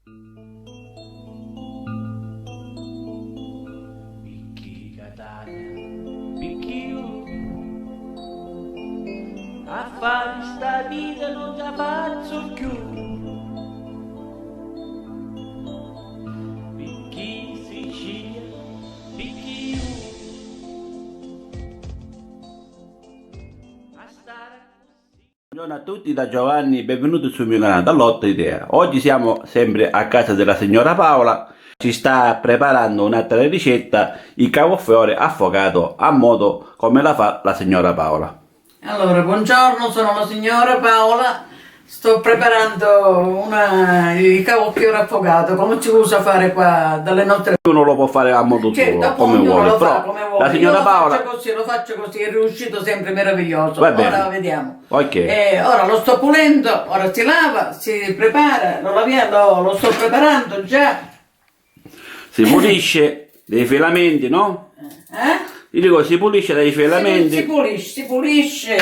Picchi Catania, picchio, a fare sta vita non la faccio più. Picchi Sicilia, picchio, a stare così. Buongiorno a tutti da Giovanni, benvenuti sul mio canale dall'Otto Idea. Oggi siamo sempre a casa della signora Paola. Ci sta preparando un'altra ricetta, il cavolfiore affogato a modo come la fa la signora Paola. Allora, buongiorno, sono la signora Paola. Sto preparando il cavolfiore affogato, come ci usa fare qua dalle nostre... Uno lo può fare a modo suo, come vuole, lo fa però come vuole. la signora Paola... Lo faccio così, è riuscito sempre meraviglioso. Va bene. Ora vediamo. Ok. Ora lo sto pulendo, ora si lava, si prepara, lo sto preparando già. Si pulisce dei filamenti, no? Io dico, si pulisce dai filamenti. Si pulisce,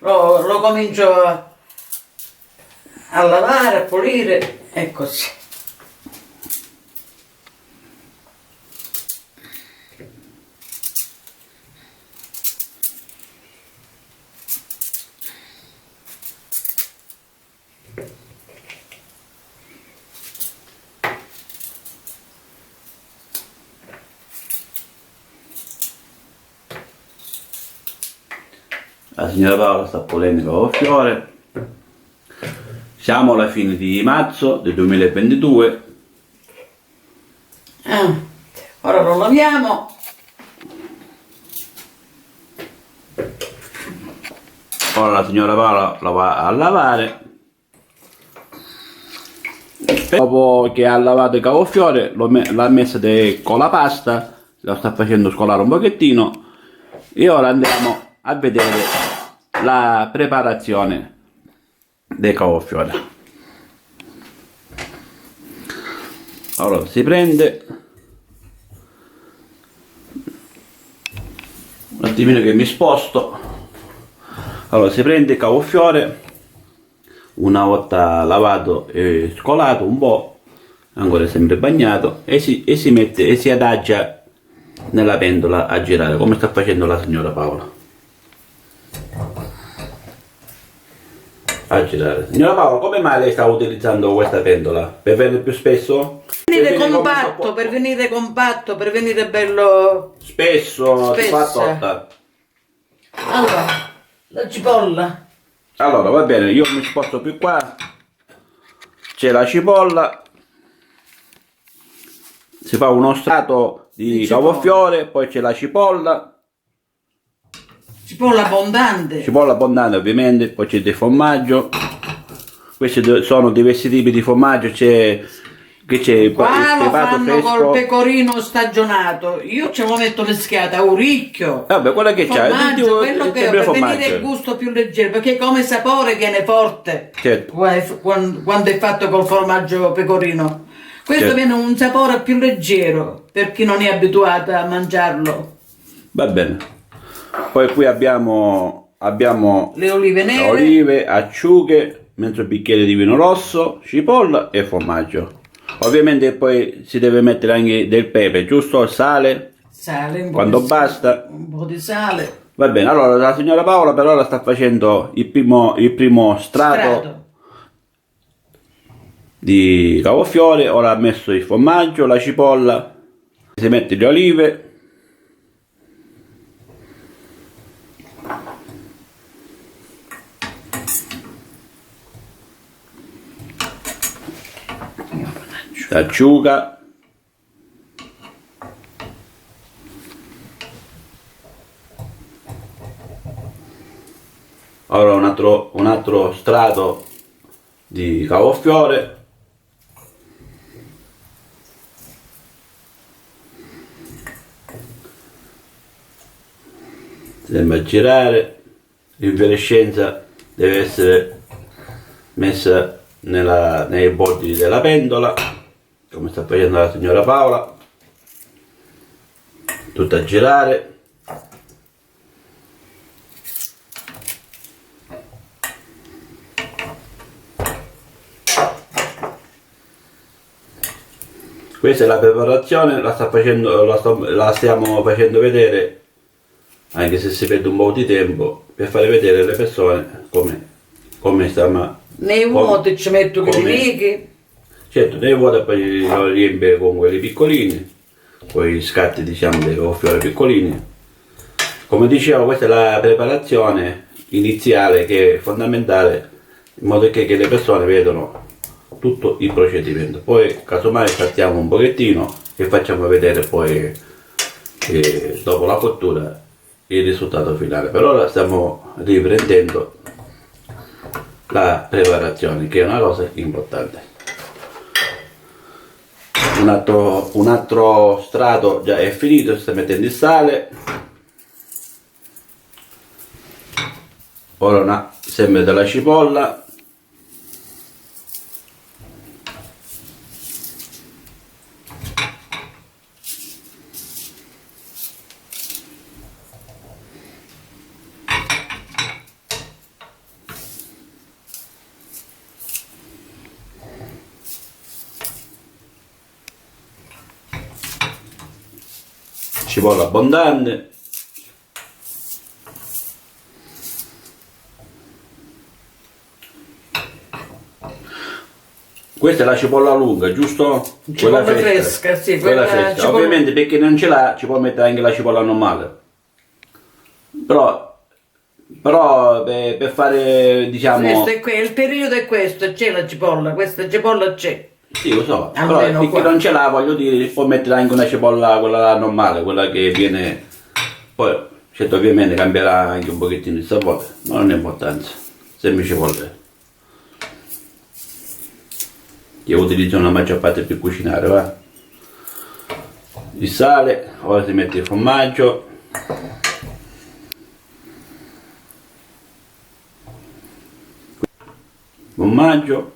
lo comincio a lavare, a pulire e così. La signora Paola sta pulendo il cavolfiore. Siamo alla fine di marzo del 2022. Ora lo laviamo. Ora la signora Paola la va a lavare. Dopo che ha lavato il cavolfiore l'ha messa con la pasta, la sta facendo scolare un pochettino e ora andiamo a vedere la preparazione del cavolfiore. Allora si prende un attimino che mi sposto. Allora si prende il cavolfiore, una volta lavato e scolato un po', ancora sempre bagnato, e si mette e si adagia nella pentola a girare, come sta facendo la signora Paola. A girare. Signora Paola, come mai lei sta utilizzando questa pentola? Per venire più spesso? Per venire compatto, per venire bello Spesso, spesso. si fa torta. Allora, la cipolla. Allora, va bene, io mi sposto più qua. C'è la cipolla. Si fa uno strato di cavolfiore, poi c'è la cipolla. Cipolla abbondante. Cipolla abbondante ovviamente, poi c'è del formaggio. Questi sono diversi tipi di formaggio, c'è il Qua lo pepato fanno fresco. col pecorino stagionato. Io ce lo metto mischiata, auricchio. Vabbè, quello che c'è, Formaggio, quello che per formaggio. venire il gusto più leggero, perché come sapore viene forte. Certo. Quando è fatto col formaggio pecorino. Questo Certo. viene un sapore più leggero per chi non è abituato a mangiarlo. Va bene. Poi qui abbiamo Le olive nere. olive, acciughe, mezzo bicchiere di vino rosso, cipolla e formaggio. Ovviamente poi si deve mettere anche del pepe, giusto? Sale, Sale, quando basta. Un po' di sale. Va bene, allora la signora Paola per ora sta facendo il primo strato di cavolfiore. Ora ha messo il formaggio, la cipolla, si mette le olive. L'acciuga. Ora un altro strato di cavolfiore. Sembra girare, l'infiorescenza deve essere messa nei bordi della pentola, come sta facendo la signora Paola, tutto a girare. Questa è la preparazione, la stiamo facendo vedere, anche se si perde un po' di tempo, per fare vedere alle persone come stiamo. Nei vuoti ci metto che li righi. Certo, nei vuoti poi lo riempie con quelli piccolini, con i scatti diciamo dei fiori piccolini. Come dicevo, questa è la preparazione iniziale che è fondamentale, in modo che le persone vedano tutto il procedimento. Poi casomai saltiamo un pochettino e facciamo vedere poi dopo la cottura il risultato finale. Per ora stiamo riprendendo la preparazione, che è una cosa importante. Un altro strato già è finito, si sta mettendo il sale. Ora sembra della cipolla. Cipolla abbondante. Questa è la cipolla lunga, giusto? Cipolla fresca, sì, quella fresca. cipolla... Ovviamente per chi non ce l'ha ci può mettere anche la cipolla normale. Però per fare, diciamo... il periodo è questo, c'è la cipolla, questa cipolla c'è. Sì, lo so, Almeno però per qua. chi non ce l'ha, voglio dire, può mettere anche una cipolla, quella normale, quella che viene... Poi, certo, ovviamente cambierà anche un pochettino il sapore, ma non ha importanza, semplice cipolla. Io utilizzo una maggior parte per cucinare, va? Il sale, ora si mette il formaggio. Formaggio.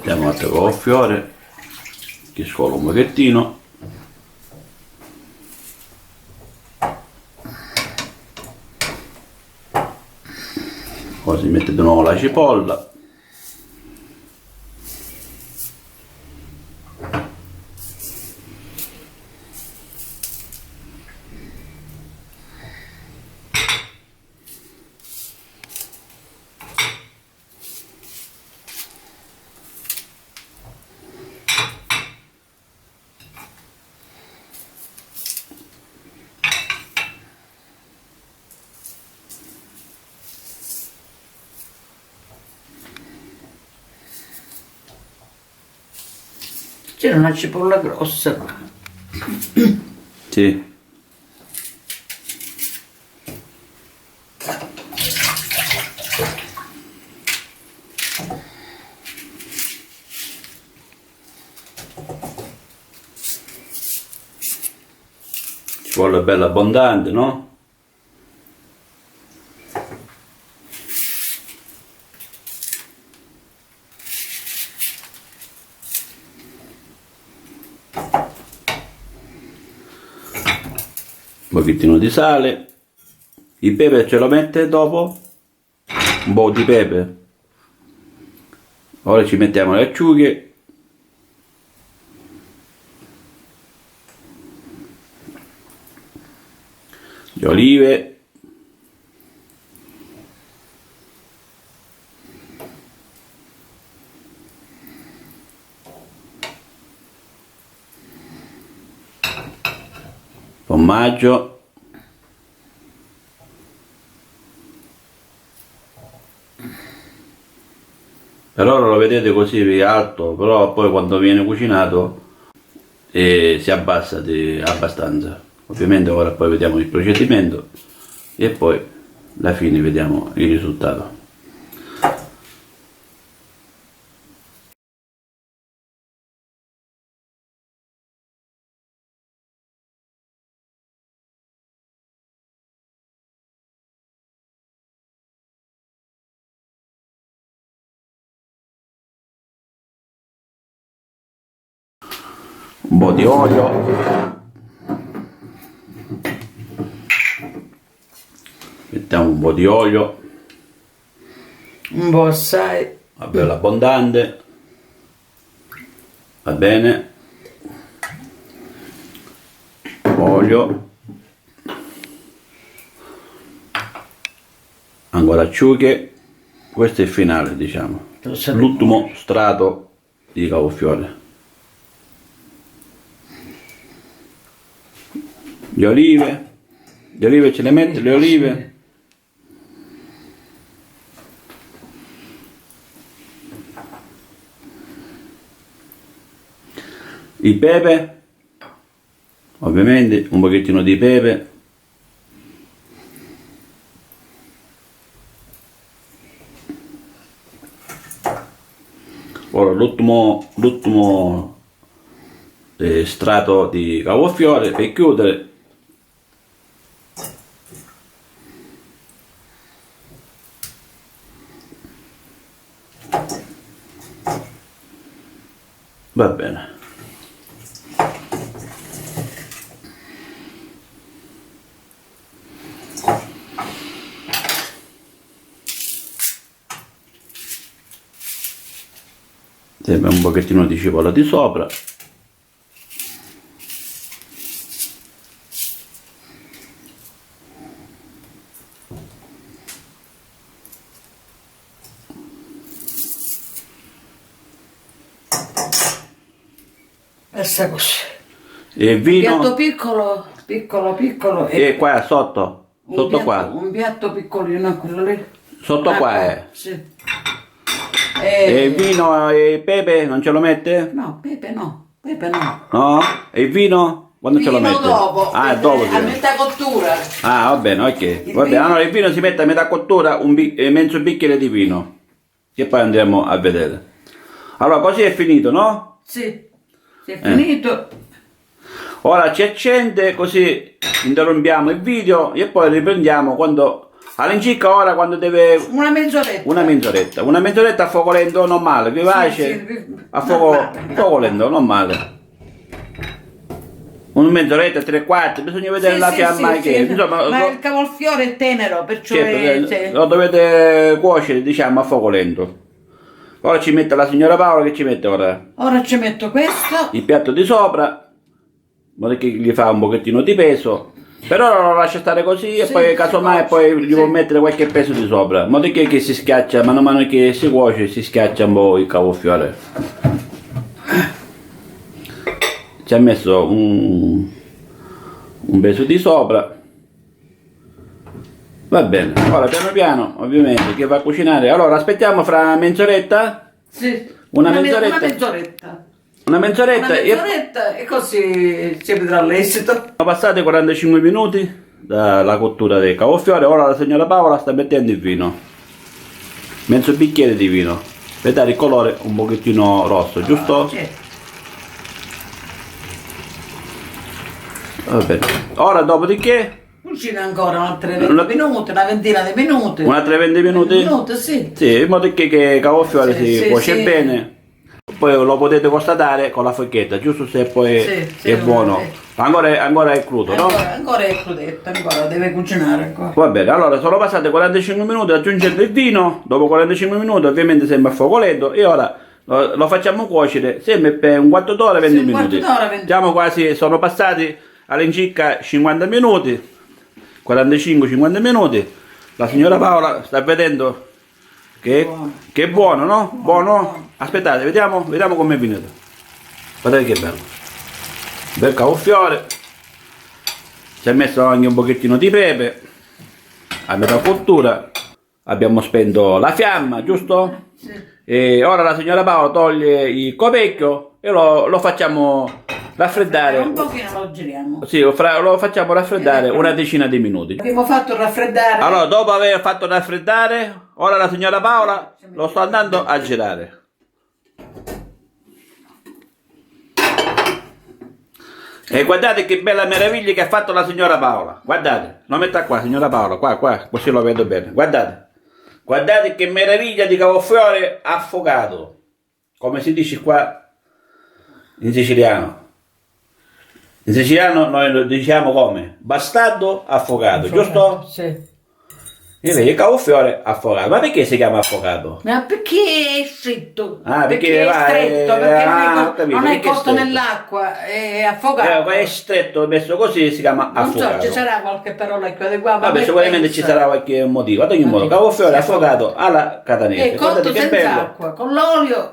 Andiamo a con il fiore, che scola un pochettino. Poi si mette di nuovo la cipolla. C'era una cipolla grossa qua. Sì. Cipolla bella abbondante, no? Un pochettino di sale, il pepe ce lo mette dopo, un po' di pepe. Ora ci mettiamo le acciughe, le olive, formaggio, per ora lo vedete così alto, però poi quando viene cucinato si abbassa abbastanza. Ovviamente ora poi vediamo il procedimento e poi alla fine vediamo il risultato. un po' di olio, mettiamo un po' di olio, un po' assai, bello abbondante, va bene, olio, ancora acciughe. Questo è il finale, diciamo, l'ultimo strato di cavolfiore. Le olive ce le mette, le olive. Il pepe, ovviamente un pochettino di pepe. Ora l'ultimo strato di cavolfiore per chiudere. Va bene. Sempre un pochettino di cipolla di sopra. questa così. E vino. Un piatto piccolo E qua sotto qua. Un piatto piccolino, quello lì. Sotto qua è. Sì. E vino e pepe non ce lo mette? No, pepe no. No? E il vino? Quando ce lo Vino mette? dopo, Ah, dopo. a metà cottura. Ah, va bene, ok. Va bene, vino- allora il vino si mette a metà cottura, mezzo bicchiere di vino. E poi andiamo a vedere. Allora, così è finito, no? Sì, è finito. Ora ci accende, così interrompiamo il video e poi riprendiamo quando... All'incirca ora quando deve... Una mezz'oretta. Una mezz'oretta a fuoco lento, non male, vivace, Sì, a fuoco, normale. fuoco lento, non male. Una mezz'oretta, 3/4, bisogna vedere la fiamma che... Insomma, ma il cavolfiore è tenero, perciò certo, è... lo dovete cuocere, diciamo, a fuoco lento. Ora ci mette la signora Paola, che ci mette ora? Ora ci metto questo. Il piatto di sopra, in modo che gli fa un pochettino di peso. Per ora lo lascia stare così e Sì, poi si casomai cuoce, poi gli sì. può mettere qualche peso di sopra. In modo che si schiaccia, mano a mano che si cuoce, si schiaccia un po' il cavolfiore. Ci ha messo un peso di sopra. Va bene, ora piano piano, ovviamente, che va a cucinare. Allora aspettiamo fra mezz'oretta. Sì. Una Una mezz'oretta. mezz'oretta. Una mezz'oretta Una e mezz'oretta e così si vedrà l'esito. sono passati 45 minuti dalla cottura del cavolfiore. Ora la signora Paola sta mettendo il vino, mezzo bicchiere di vino, per dare il colore un pochettino rosso, giusto? Sì. Va bene. Ora dopodiché Cucina ancora altre 20 minuti, una ventina di minuti. un'altra 20 minuti. Sì. Sì, in modo che il cavolfiore Sì, si sì, cuoce sì. bene. Poi lo potete constatare con la forchetta, giusto, se poi Sì, è buono. sì. Ancora è crudo, no? Ancora è crudetto, ancora deve cucinare ancora. Va bene, allora sono passati 45 minuti aggiungendo il vino, dopo 45 minuti ovviamente sempre a fuoco lento e ora lo facciamo cuocere sempre per un quarto d'ora, 20 Sì, un quarto minuti. d'ora, 20. Siamo quasi, sono passati all'incirca 50 minuti, 45-50 minuti. La signora Paola sta vedendo che è buono, no? Buono? Aspettate, vediamo com'è venuto. Guardate che bello. Bel cavolfiore. Si è messo anche un pochettino di pepe a metà cottura. Abbiamo spento la fiamma, giusto? Sì. E ora la signora Paola toglie il copecchio e lo facciamo raffreddare. Un pochino lo giriamo. Sì, lo facciamo raffreddare una decina di minuti. Abbiamo fatto raffreddare. Allora, dopo aver fatto raffreddare, ora la signora Paola lo sta andando a girare. E guardate che bella meraviglia che ha fatto la signora Paola. Guardate, lo metta qua, signora Paola, qua, così lo vedo bene. Guardate che meraviglia di cavolfiore affogato. Come si dice qua in siciliano. In siciliano noi lo diciamo come? Bastardo affogato, giusto? Sì. Invece cavolfiore affogato. Ma perché si chiama affogato? Ma perché è stretto? Ah, perché è va, stretto, perché ho capito, non è perché è cotto stretto. nell'acqua, è affogato. È stretto, messo così si chiama Non so, affogato. ci sarà qualche parola più adeguata. Vabbè, sicuramente ci sarà qualche motivo. Ad ogni modo, cavolfiore affogato alla catanese. È cotto Guardate che senza bello. acqua, con l'olio,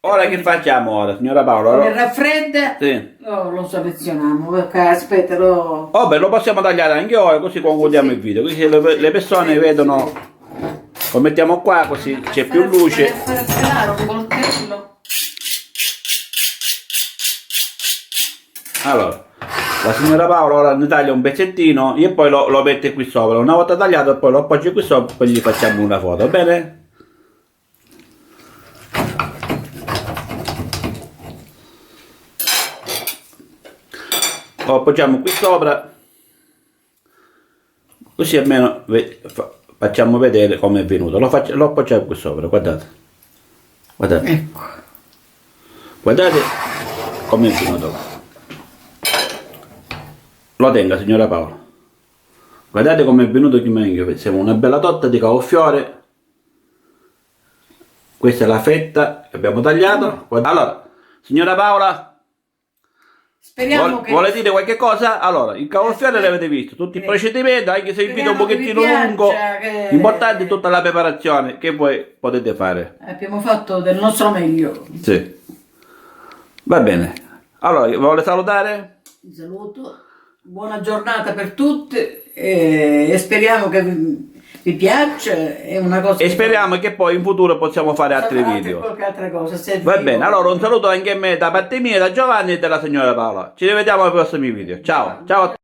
Ora che facciamo ora, signora Paola? con il Allora, raffredda. sì. Oh, lo selezioniamo, perché aspetta, lo... Vabbè, lo possiamo tagliare anche ora, così concludiamo il video. Così le persone vedono. Lo mettiamo qua, così c'è più luce. Fare pelare un coltello. Allora, la signora Paola ora ne taglia un pezzettino e poi lo mette qui sopra. Una volta tagliato poi lo appoggia qui sopra e poi gli facciamo una foto, va bene? Lo appoggiamo qui sopra, così almeno facciamo vedere come è venuto. Lo appoggiamo qui sopra, guardate. Guardate. Ecco. Guardate come è venuto. Lo tenga, signora Paola. Guardate come è venuto che meglio. Siamo una bella torta di cavolfiore. Questa è la fetta che abbiamo tagliato. Allora, signora Paola, Speriamo che... vuole dire qualche cosa? Allora, il cavolfiore l'avete visto, tutto il procedimento, anche se il video è un Speriamo che vi pochettino piaccia, lungo. che- L'importante è tutta la preparazione che voi potete fare. Abbiamo fatto del nostro meglio. Sì. Va bene. Allora, vuole salutare? Vi saluto, buona giornata per tutti e speriamo che vi piaccia. È una cosa E speriamo che poi in futuro possiamo fare altri video. Qualche altra cosa. Se Va vivo- bene, allora un saluto anche a me da parte mia, da Giovanni e dalla signora Paola. Ci rivediamo ai prossimi video. Ciao, ciao a tutti.